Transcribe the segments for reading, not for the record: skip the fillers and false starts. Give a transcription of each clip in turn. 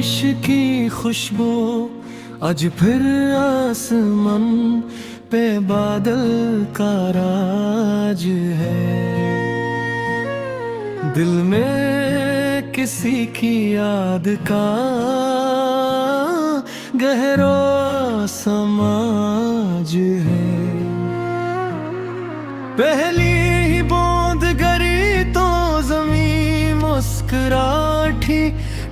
बारिश की खुशबू आज फिर आसमान पे बादल का राज है। दिल में किसी की याद का गहरा समाज है। पहली ही बूंद गिरी तो जमीन मुस्कुराठी,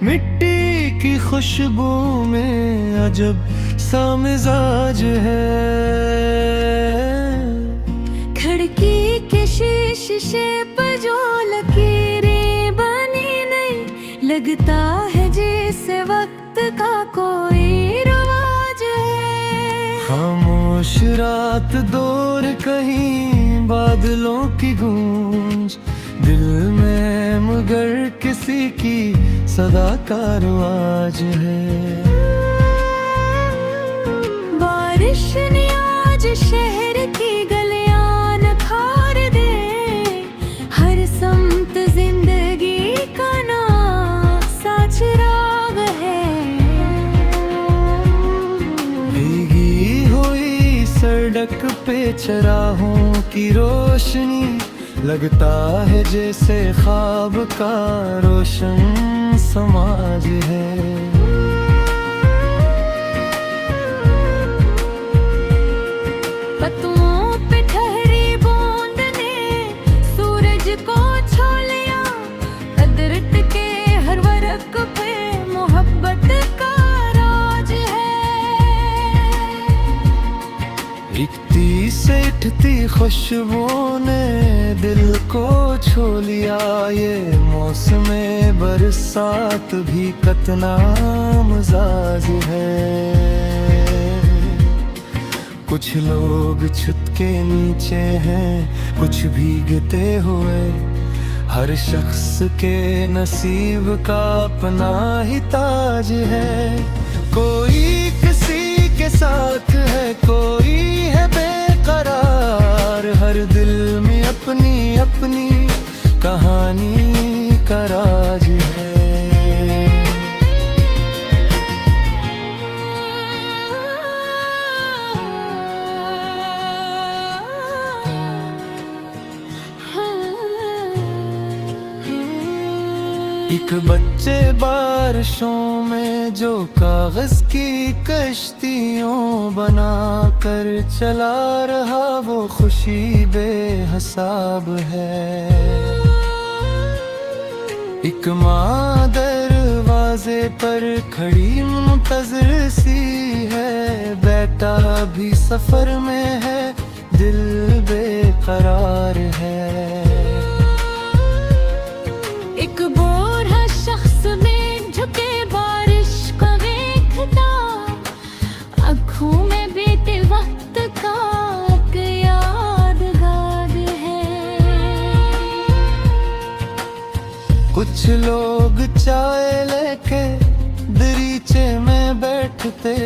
मिट्टी की खुशबू में अजब सा मिजाज है। खिड़की के शीशे पर जो लकीरें बनी नहीं, लगता है जैसे वक्त का कोई रवाज है। खामोश रात दूर कहीं बादलों की गूंज, दिल में मगर किसी की सदा का रवाज है। बारिश ने आज शहर की गलियां नखार दे, हर समत जिंदगी का नया सा चिराग है। भीगी हुई सड़क पे चराहों की रोशनी, लगता है जैसे ख्वाब का रोशन समाज है। पत्तों पे ठहरी बूंद ने सूरज को छू लिया, अदरक के हर वर्क पे मोहब्बत का राज है। इकती से उठती खुशबू ने दिल को छू लिया, ये मौसमे बरसात भी कतना मजाज है। कुछ लोग छत के नीचे हैं, कुछ भीगते हुए, हर शख्स के नसीब का अपना ही ताज है। कोई किसी के साथ है, कोई है बेकरार, हर दिल में अपनी अपनी कहानी का राज है। एक बच्चे बारिशों में जो कागज की कश्तियों बना कर चला रहा, वो खुशी बेहिसाब है। एक माँ दरवाजे पर खड़ी मुंतज़िर सी है, बेटा भी सफर में है, दिल बेकरार है। एक बूढ़ा शख्स में झुके बारिश का देखता, आँखों में बीते वक्त का एक यादगार है। कुछ लोग चाय लेके दरीचे में बैठते,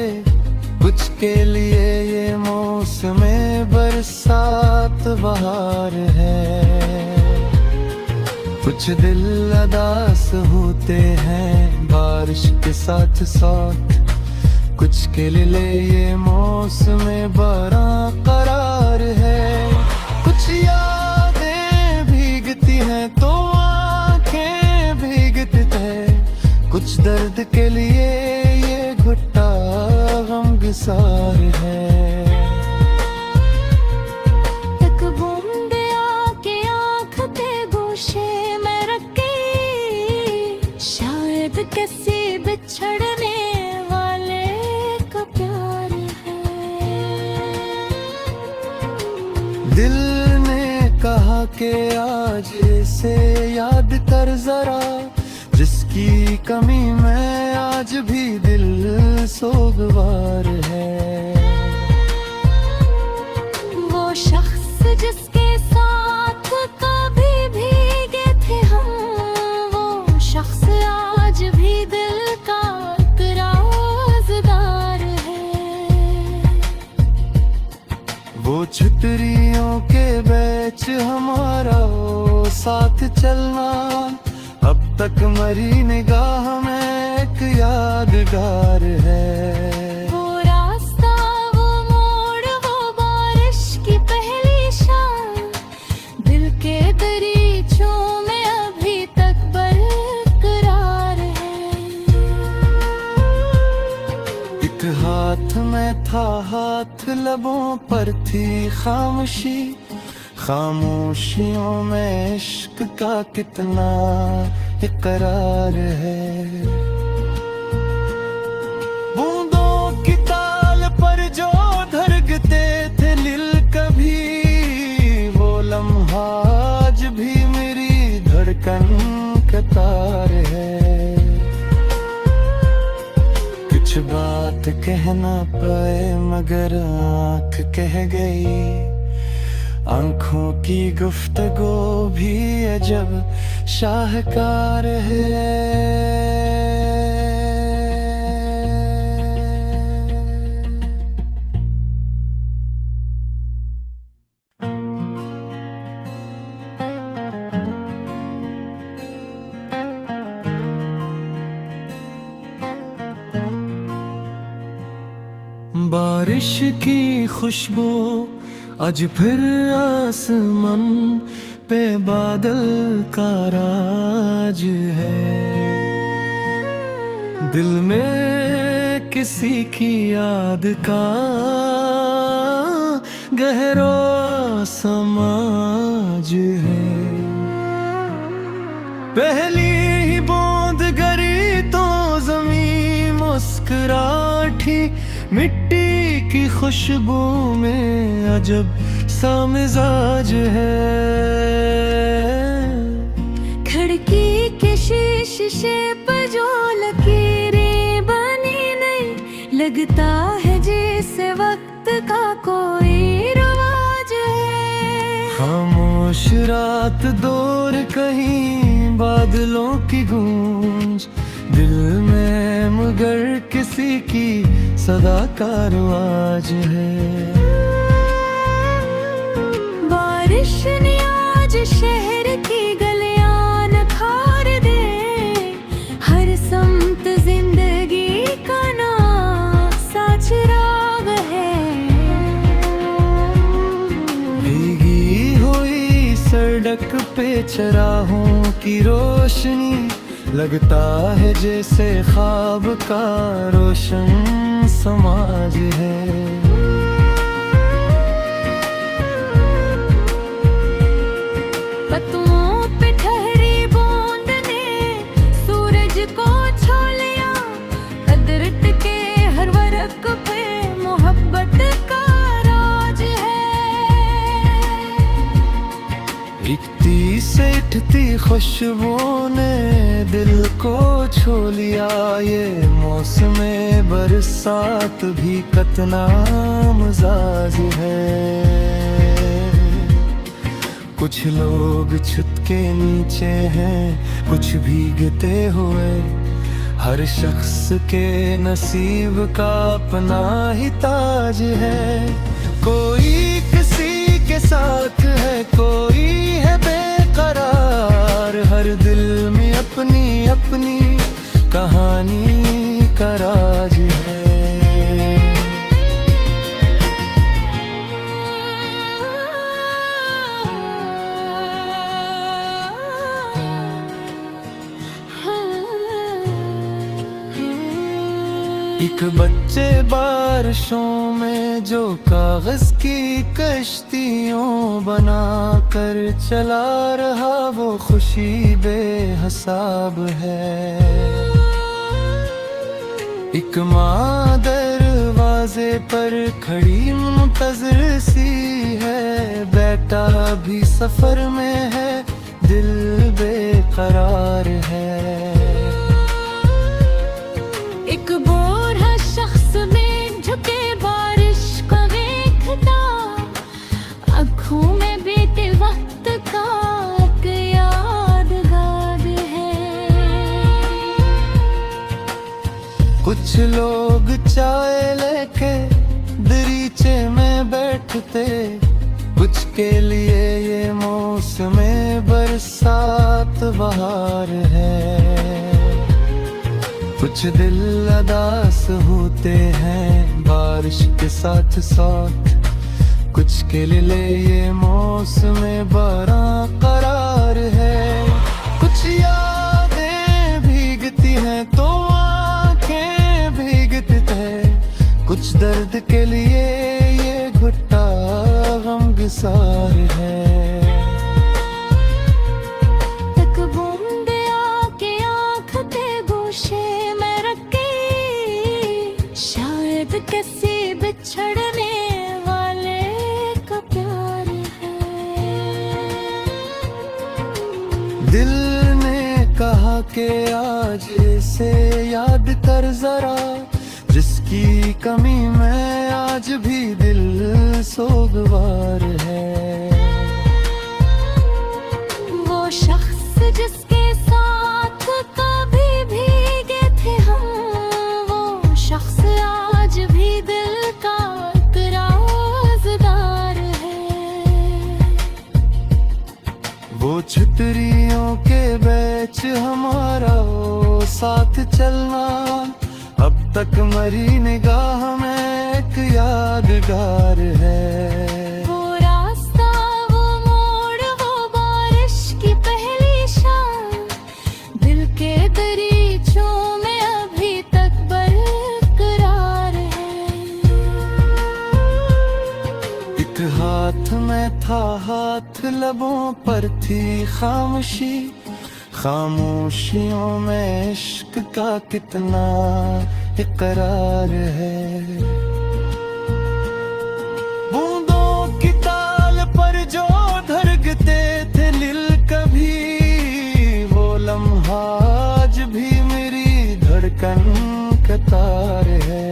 कुछ के लिए ये मौसमे बरसात बहार है। कुछ दिल अदास होते हैं बारिश के साथ साथ, कुछ के लिए ये मौसमे बरकरार है। कुछ यादें भीगती हैं तो आंखें भीगती हैं, कुछ दर्द के लिए ये घुट्टा गमगसार है। किसी बिछड़ने वाले का प्यार है। दिल ने कहा कि आज से याद कर जरा, जिसकी कमी में आज भी दिल सोगवार है। वो शख्स जिसके साथ कभी भीगे थे हम, वो शख्स आज भी दिल का राज़दार है। वो छुट्टियों के बैच हमारा वो साथ चलना, अब तक मरी निगाह में एक यादगार है। वो रास्ता, वो मोड़, वो बारिश की पहली शाम, दिल के दरीचों में अभी तक बरकरार है। एक हाथ में था हाथ, लबों पर थी खामोशी, खामोशियों में इश्क का कितना इकरार है। बूंदों की ताल पर जो धड़कते थे दिल कभी, वो लम्हा आज भी मेरी धड़कन का तार है। कुछ बात कह ना पाए मगर आँख कह गई, आंखों की गुफ्तगू भी अजब शाहकार है। बारिश की खुशबू आज फिर आसमान पे बादल का राज है। दिल में किसी की याद का गहरा समाज है। पहली ही बूंद गिरी तो जमीन मुस्कुराठी, मिट्टी की खुशबू में अजब सा मिजाज है। खिड़की के शीशे पर जो लकीरें बनी नहीं, लगता है जैसे वक्त का कोई रवाज है। खामोश रात दूर कहीं बादलों की गूंज, दिल में मगर किसी की सदा का रवाज है। बारिश ने आज शहर की गलियां नखार दे, हर समत जिंदगी का नया सा चिराग है। भीगी हुई सड़क पे चराहों की रोशनी, लगता है जैसे ख्वाब का रोशन समाज है। पत्तों पे ठहरी बूंद ने सूरज को छू लिया, कदरत के हर वर्क पे मोहब्बत का राज है। इकती से उठती खुशबू ने दिल को छू लिया, ये मौसम बरसात भी कितना मजाज है। कुछ लोग छत के नीचे हैं, कुछ भीगते हुए, हर शख्स के नसीब का अपना ही ताज है। कोई किसी के साथ है, कोई है बेकरार, हर दिल में अपनी अपनी कहानी का राज है। एक बच्चे बारिशों में जो कागज की कश्तियों बना कर चला रहा, वो खुशी बेहिसाब है। एक माँ दरवाजे पर खड़ी मुंतज़िर सी है, बेटा भी सफर में है, दिल बेकरार है। एक बूढ़ा शख्स में झुके बारिश का देखता, आँखों में बीते वक्त का एक यादगार है। कुछ लोग चाय लेके दरीचे में बैठते, कुछ के लिए ये मौसम बरसात बहार है। कुछ कुछ दिल अदास होते हैं बारिश के साथ साथ, कुछ के लिए ये मौसम बारा करार है। कुछ यादें भीगती हैं तो आंखें भीगती हैं, कुछ दर्द के लिए ये घुट्टा गमगसार है। तक बूंदे आके आँख के गोशे में रखे, शायद किसी बिछड़ने वाले का प्यार है। दिल ने कहा कि आज इसे याद कर जरा, जिसकी कमी में आज भी दिल सोगवार है। वो शख्स जिसके साथ कभी भीगे थे हम, वो शख्स आज भी दिल का राज़दार है। वो छुतरियों के बैच हमारा वो साथ चलना, अब तक मरी निगाह में एक यादगार है। वो रास्ता, वो मोड़, वो बारिश की पहली शाम, दिल के दरीचों में अभी तक बरकरार है। एक हाथ में था हाथ, लबों पर थी खामोशी, खामोशियों में इश्क का कितना इकरार है। बूंदों की ताल पर जो धड़कते थे दिल कभी, वो लम्हा आज भी मेरी धड़कन का तार है।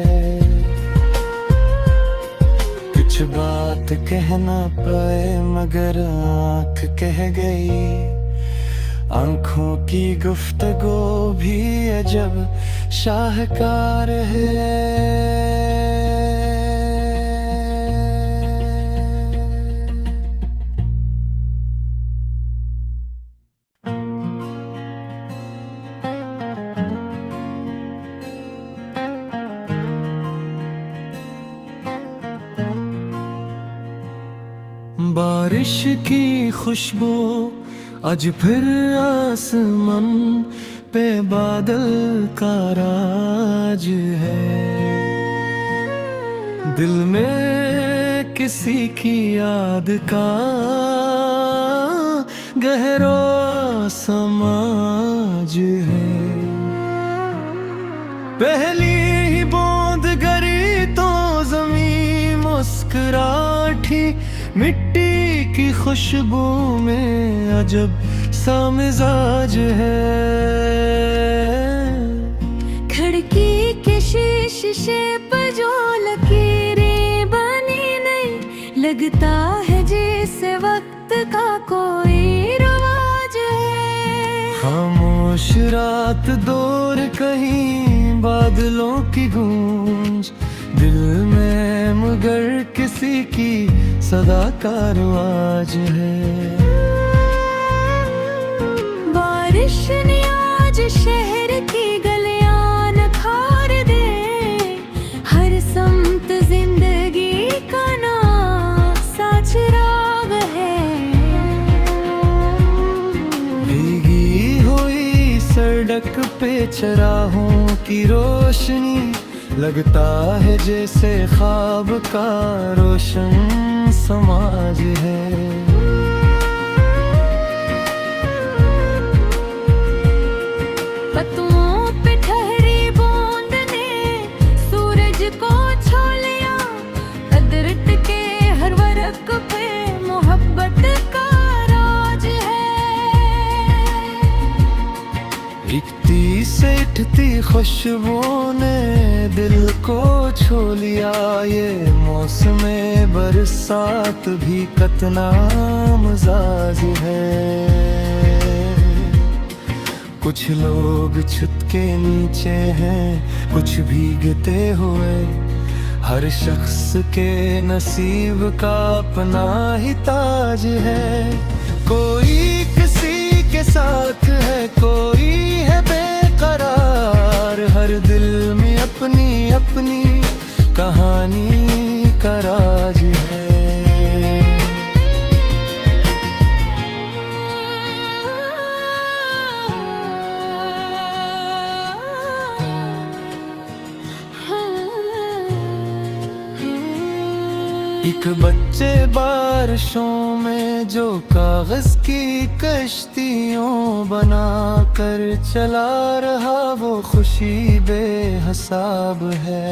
कुछ बात कह ना पाए मगर आँख कह गई, आँखों की गुफ्तगू भी अजब शाहकार है। बारिश की खुशबू आज फिर आसमान पे बादल का राज है। दिल में किसी की याद का गहरा समाज है। पहली ही बूंद गिरी तो जमीन मुस्कुराठी, मिट्टी की खुशबू में अजब सा मिजाज है। खिड़की के शीशे पर जो लकीरें बनी नहीं, लगता है जैसे वक्त का कोई रवाज है। खामोश रात दूर कहीं बादलों की गूंज, दिल में मगर किसी की सदा का रवाज है। बारिश ने आज शहर की गलियां नखार दे, हर समत जिंदगी का नक्शा चिराग है। भीगी हुई सड़क पे चराहों की रोशनी, लगता है जैसे ख्वाब का रोशन समाज है। पत्तों पे ठहरी बूंद ने सूरज को छू लिया, अदरक के हर वर्क पे मोहब्बत का राज है। इकती से उठती खुशबू ने दिल को छू लिया, ये मौसम बरसात भी कतना मजाज है। कुछ लोग छत के नीचे हैं, कुछ भीगते हुए, हर शख्स के नसीब का अपना ही ताज है। कोई किसी के साथ है, कोई है बेकरार, करार, हर दिल में अपनी अपनी कहानी का राज है। एक बच्चे बारिशों में जो कागज की कश्तियों बना कर चला रहा, वो खुशी बेहिसाब है।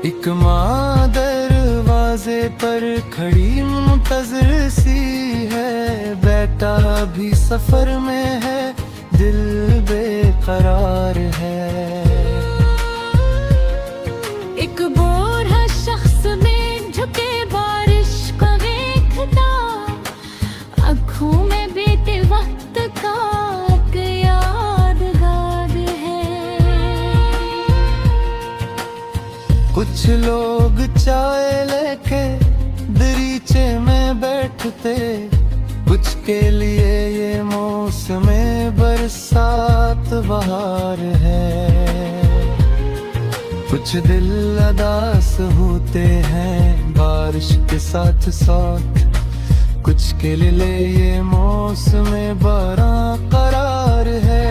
एक माँ दरवाजे पर खड़ी मुंतज़िर सी है, बेटा भी सफर में है, दिल बेकरार है। एक बूढ़ा शख्स में झुके बारिश का देखता, आँखों में बीते वक्त का एक यादगार है। कुछ लोग चाय लेके दरीचे में बैठते, कुछ के लिए ये मौसमे बरसात बहार है। कुछ दिल उदास होते हैं बारिश के साथ साथ, कुछ के लिए ये मौसमे बरकरार है।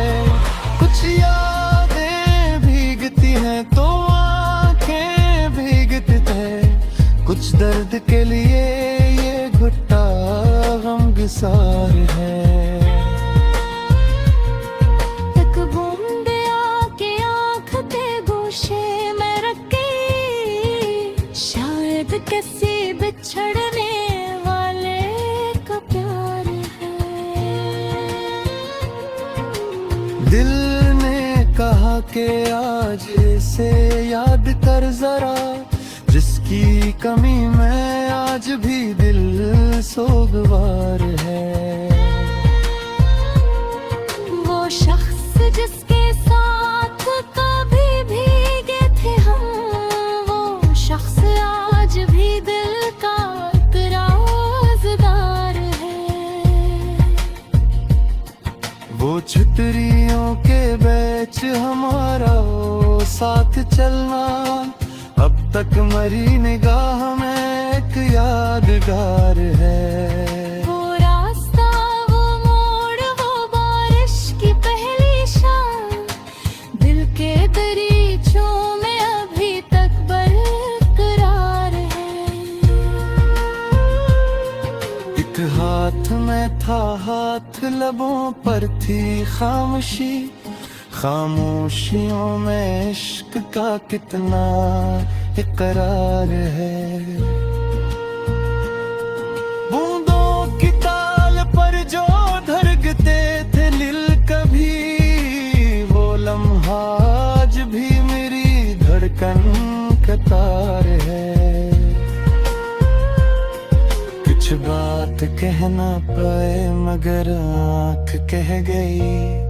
कुछ यादें भीगती हैं तो आंखें भीगती हैं, कुछ दर्द के लिए ये घुट्टा गमगसार है। एक बूंद आके आँख के गोशे में रखी, शायद किसी बिछड़ने वाले का प्यार है। दिल ने कहा कि आज इसे याद कर जरा, जिसकी कमी में आज भी दिल सोगवार है। वो शख्स जिसके साथ कभी भीगे थे हम, वो शख्स आज भी दिल का एक राज़दार है। वो छुट्टियों के बैच हमारा वो साथ चलना, अब तक मरी निगाह में एक यादगार है। वो रास्ता, वो मोड़, वो बारिश की पहली शाम, दिल के दरीचों में अभी तक बरकरार है। एक हाथ में था हाथ, लबों पर थी खामोशी, खामोशियों में इश्क का कितना इकरार है। बूंदों की ताल पर जो धड़कते थे दिल कभी, वो लम्हा आज भी मेरी धड़कन का तार है। कुछ बात कह ना पाए मगर आँख कह गई,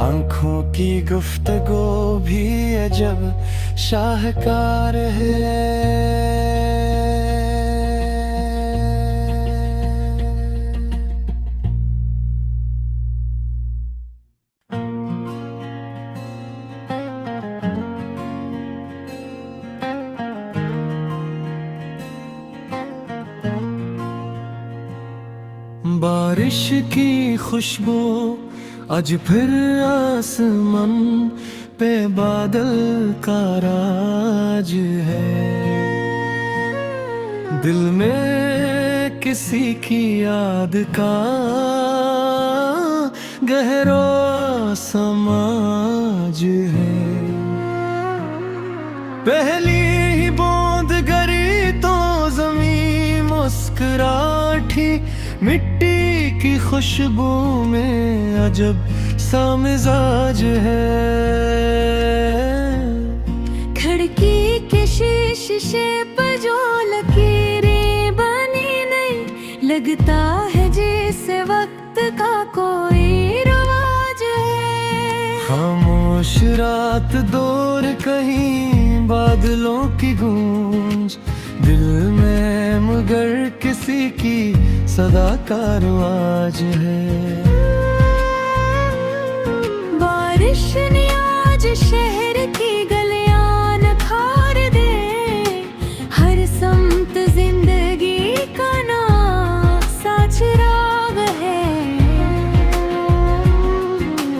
आँखों की गुफ्तगू भी अजब शाहकार है। बारिश की खुशबू आज फिर आसमान पे बादल का राज है। दिल में किसी की याद का गहरा समाज है। पहली ही बूंद गिरी तो जमीन मुस्कुराठी, मिट्टी की खुशबू में अजब सा मिजाज है। खिड़की के शीशे पर जो लकीरें बनी नहीं, लगता है जैसे वक्त का कोई रवाज है। खामोश रात दूर कहीं बादलों की गूंज, दिल में मगर किसी की सदा का रवाज है। रोशनी आज शहर की गलियां निखार दे, हर सम्त जिंदगी का नक्शा चिराग है।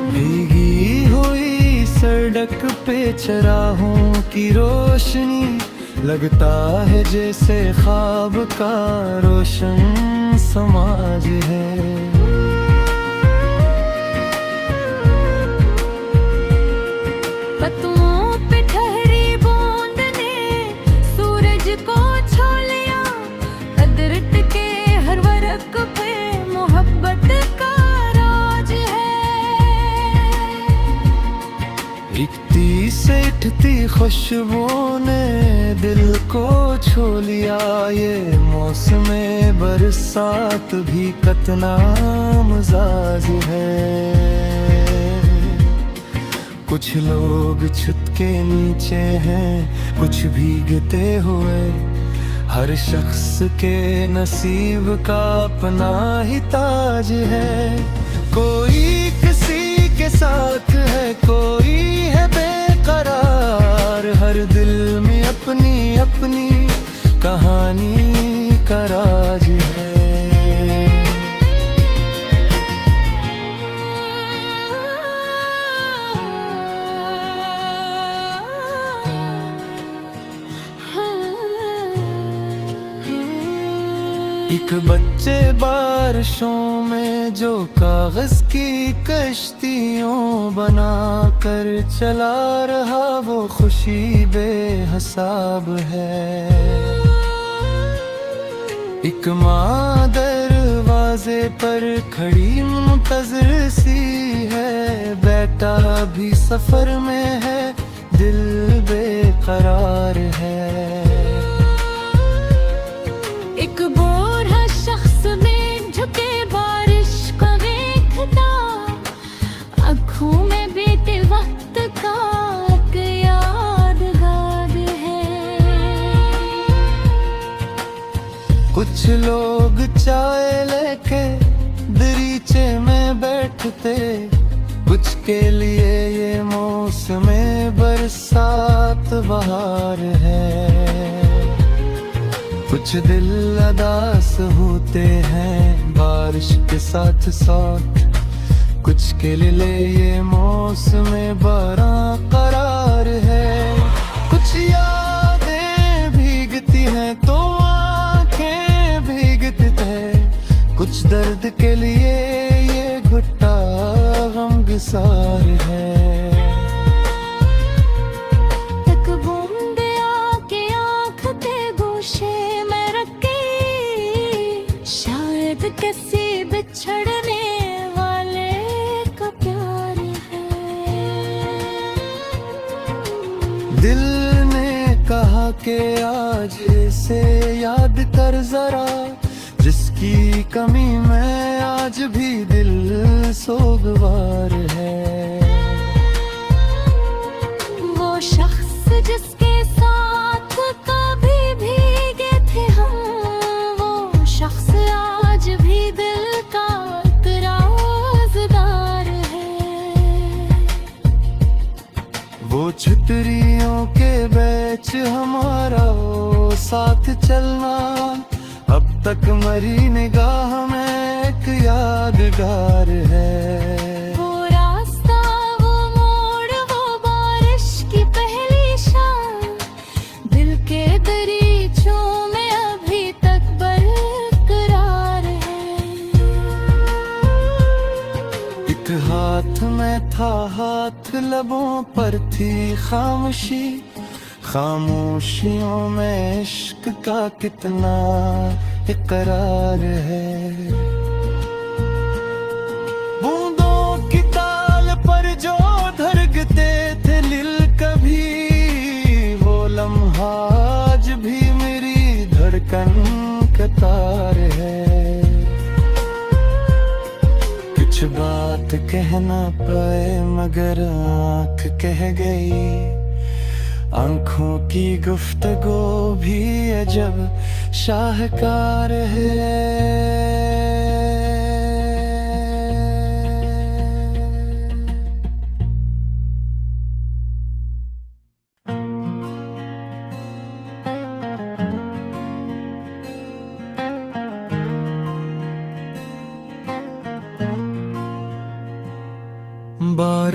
भीगी हुई सड़क पे चराहों की रोशनी, लगता है जैसे ख्वाब का रोशन समाज है। पत्तों पे ठहरी बूंद ने सूरज को छू लिया, कदरत के हर वर्क पे मोहब्बत का राज है। इकती से इठती खुशबू ने दिल को छू लिया, ये मौसम बरसात भी कतना मजाज है। कुछ लोग छत के नीचे हैं, कुछ भीगते हुए, हर शख्स के नसीब का अपना ही ताज है। कोई किसी के साथ है, कोई है बेकरार, हर दिल में अपनी अपनी कहानी का राज है। एक बच्चे बारिशों में जो कागज की कश्तियों बना कर चला रहा, वो खुशी बेहिसाब है। एक माँ दरवाजे पर खड़ी मुंतज़िर सी है, बेटा भी सफर में है, दिल बेकरार है। एक बूढ़ा शख्स में झुके बारिश को देखता, आँखों में बीते वक्त का एक यादगार है। कुछ लोग चाय लेके दरीचे में बैठते, कुछ के लिए ये मौसम बरसात बहार है। कुछ दिल उदास होते हैं बारिश के साथ साथ, कुछ के लिए ये मौसम बरकरार है। कुछ यादें भीगती हैं तो आंखें भीगती हैं, कुछ दर्द के लिए ये घुट्टा गमगसार है। किसी बिछड़ने वाले का प्यार है। दिल ने कहा कि आज इसे याद कर जरा, जिसकी कमी में आज भी दिल सोगवार है। वो शख्स जिसके साथ कभी भीगे थे हम, वो शख्स आज भी दिल का एक राज़दार है। वो छतरियों के बैच हमारा वो साथ चलना, अब तक मरी निगाह में एक यादगार है। वो रास्ता, वो मोड़, वो बारिश की पहली शाम, दिल के दरीचों में अभी तक बरकरार है। एक हाथ में था हाथ, लबों पर थी खामोशी, खामोशियों में इश्क का कितना इकरार है। बूंदों की ताल पर जो धड़कते थे दिल कभी, वो लम्हा आज भी मेरी धड़कन का तार है। कुछ बात कह ना पाए मगर आँख कह गई, आँखों की गुफ्तगू भी अजब शाहकार है।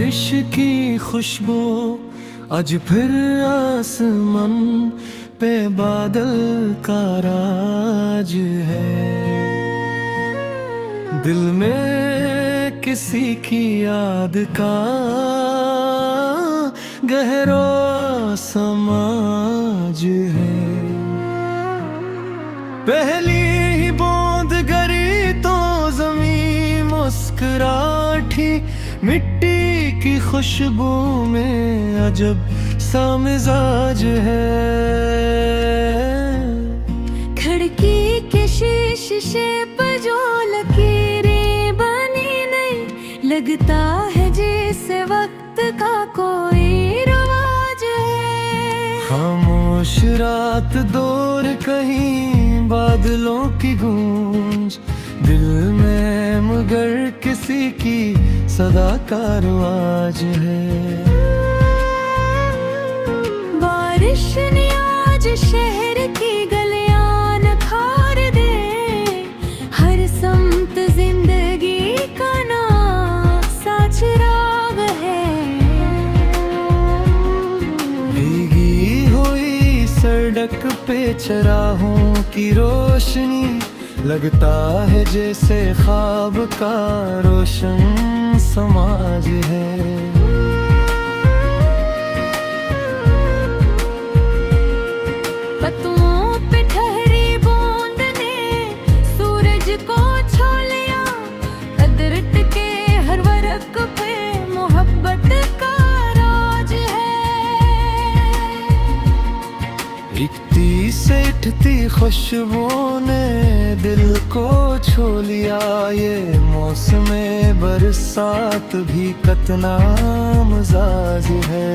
बारिश की खुशबू आज फिर आसमान पे बादल का राज है। दिल में किसी की याद का गहरा समाज है। पहली ही बूंद गिरी तो जमीन मुस्कुराठी, मिट्टी की खुशबू में अजब सा मिजाज है। खिड़की के शीशे पर जो लकीरें बनी नहीं, लगता है जैसे वक्त का कोई रवाज है। खामोश रात दूर कहीं बादलों की गूंज, दिल में मगर किसी की सदा का रवाज है। बारिश ने आज शहर की गलियां नखार दे, हर समत जिंदगी का नया सा चिराग है। भीगी हुई सड़क पे चराहों की रोशनी, लगता है जैसे ख्वाब का रोशन समाज है। पत्तों पे ठहरी बूंद ने सूरज को छू लिया, कदरत के हर वर्क पे मोहब्बत का राज है। इकती से उठती खुशबू ने दिल को छू लिया, ये मौसम बरसात भी कतना मजाज है।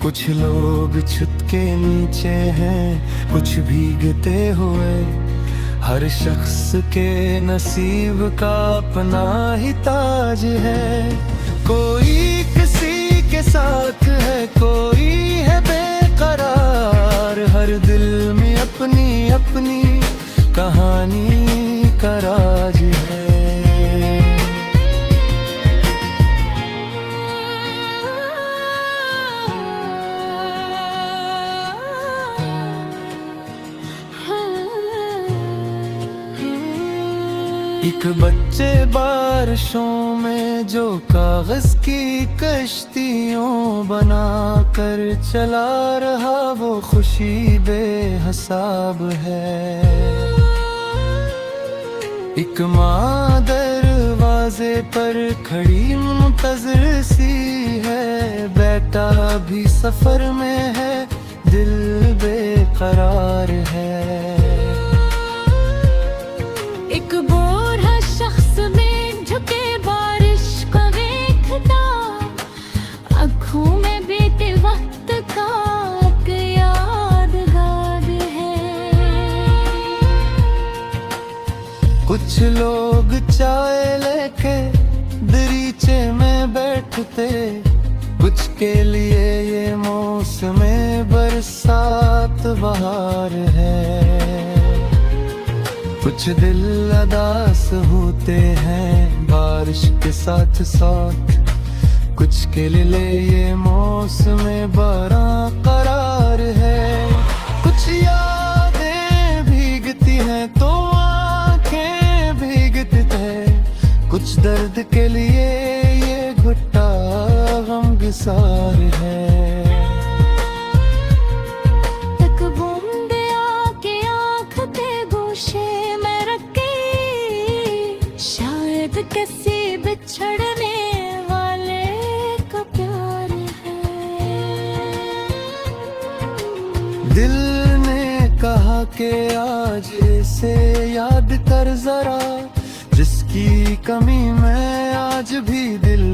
कुछ लोग छत के नीचे हैं, कुछ भीगते हुए, हर शख्स के नसीब का अपना ही ताज है। कोई किसी के साथ है, कोई है बेकरार, हर दिल में अपनी अपनी कहानी का राज है। एक बच्चे बारिशों में जो कागज की कश्तियों बना कर चला रहा, वो खुशी बेहिसाब है। एक माँ दरवाजे पर खड़ी मुंतज़िर सी है, बेटा भी सफर में है, दिल बेकरार है। एक बूढ़ा शख्स में झुके बारिश का देखता, आँखों में बीते वक्त का एक यादगार है। कुछ लोग चाय लेके दरीचे में बैठते, कुछ के लिए ये मौसम बरसात बहार है। कुछ दिल उदास होते हैं बारिश के साथ साथ, कुछ के लिए ये मौसम बरकरार है। कुछ यादें भीगती हैं तो आंखें भीगती हैं, कुछ दर्द के लिए ये घुट्टा गमगसार है। किसी बिछड़ने वाले का प्यार है। दिल ने कहा कि आज से याद कर जरा, जिसकी कमी में आज भी दिल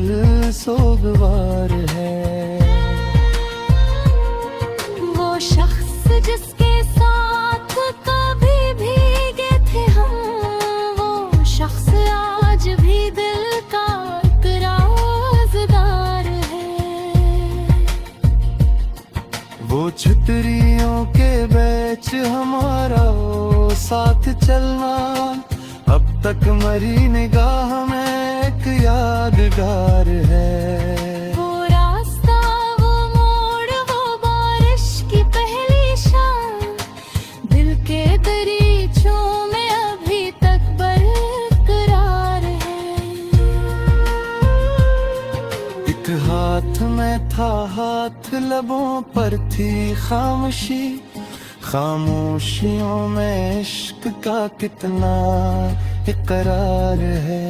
सोगवार है। वो शख्स जिसके साथ कभी भीगे थे हम, वो शख्स आज भी दिल का एक राज़दार है। वो छतरियों के बैच हमारा वो साथ चलना, अब तक मरी निगाह में एक यादगार है। वो रास्ता, वो मोड़, वो बारिश की पहली शाम, दिल के दरीचों में अभी तक बरकरार है। एक हाथ में था हाथ, लबों पर थी खामोशी, खामोशियों में इश्क का कितना इकरार है।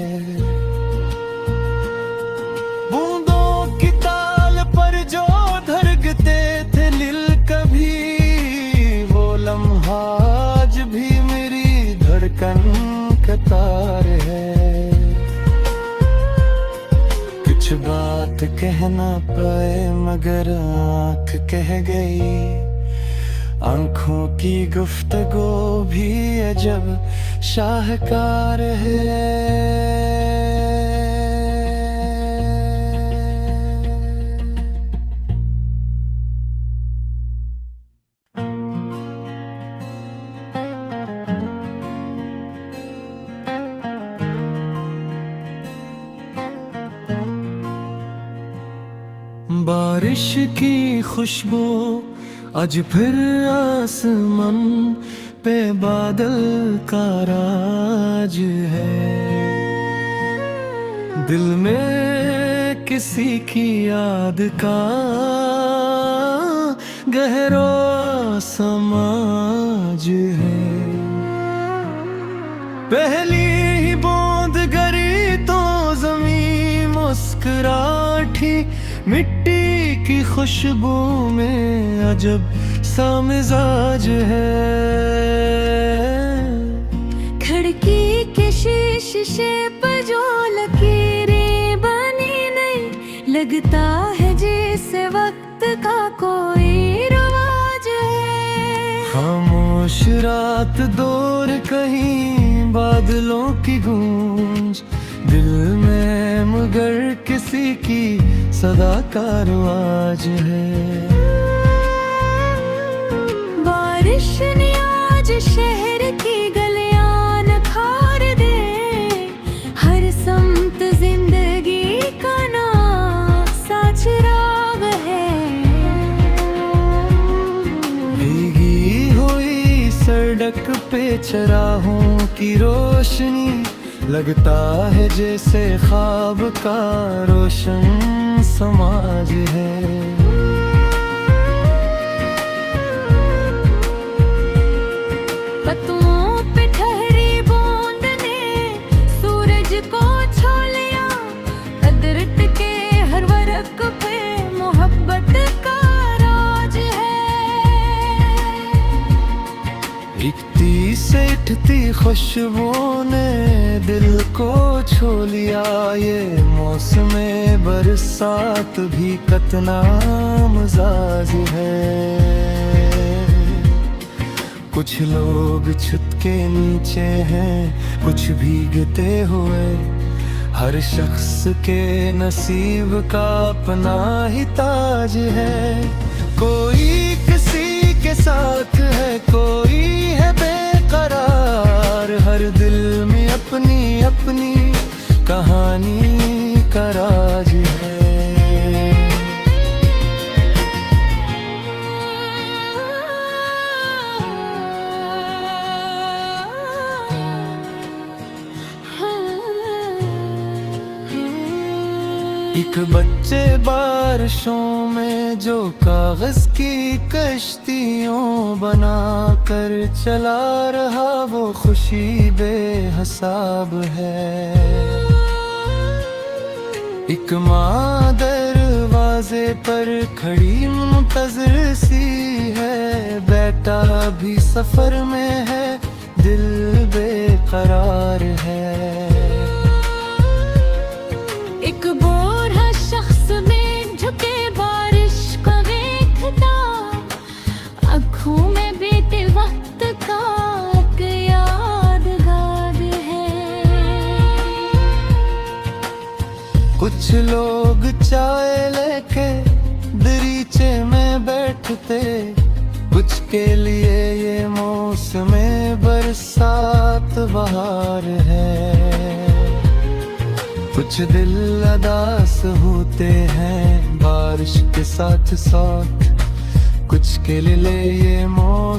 बूंदों की ताल पर जो धड़कते थे दिल कभी, वो लम्हा आज भी मेरी धड़कन का तार है। कुछ बात कह ना पाए मगर आँख कह गई, आँखों की गुफ्तगू भी अजब शाहकार है। बारिश की खुशबू आज फिर आसमान पे बादल का राज है। दिल में किसी की याद का गहरा समाज है। पहली ही बूंद गिरी तो जमीन मुस्कुराठी, मिट्टी की खुशबू में अजब सा मिजाज है। खिड़की के शीशे पर जो लकीरें बनी नहीं, लगता है जैसे वक्त का कोई रवाज है। खामोश रात दूर कहीं बादलों की गूंज, दिल में मगर किसी की सदा का रवाज है। बारिश ने आज शहर की गलियां नखार दे, हर समत जिंदगी का नया सा चिराग है। भीगी हुई सड़क पे चराहों की रोशनी, लगता है जैसे ख्वाब का रोशन समाज है। पत्तों पे ठहरी बूंद ने सूरज को छू लिया, अदरक के हर वर्क पे मोहब्बत का राज है। इकती से उठती खुशबू ने दिल को छू लिया, ये मौसम बरसात भी कतना मजाज है। कुछ लोग छत के नीचे हैं, कुछ भीगते हुए, हर शख्स के नसीब का अपना ही ताज है। कोई किसी के साथ है, कोई है बेकरार, हर दिल में अपनी अपनी कहानी का राज है। एक बच्चे बारिशों में जो कागज की कश्तियों बना कर चला रहा, वो खुशी बेहिसाब है। एक माँ दरवाजे पर खड़ी मुंतज़िर सी है, बेटा भी सफर में है, दिल बेकरार है। एक बूढ़ा शख्स में झुके बारिश का देखता, आँखों में बीते वक्त का एक यादगार है। कुछ लोग चाय लेके दरीचे में बैठते, कुछ के लिए ये मौसम बरसात बहार है। कुछ दिल अदास होते हैं बारिश के साथ साथ, कुछ के लिए ये मौत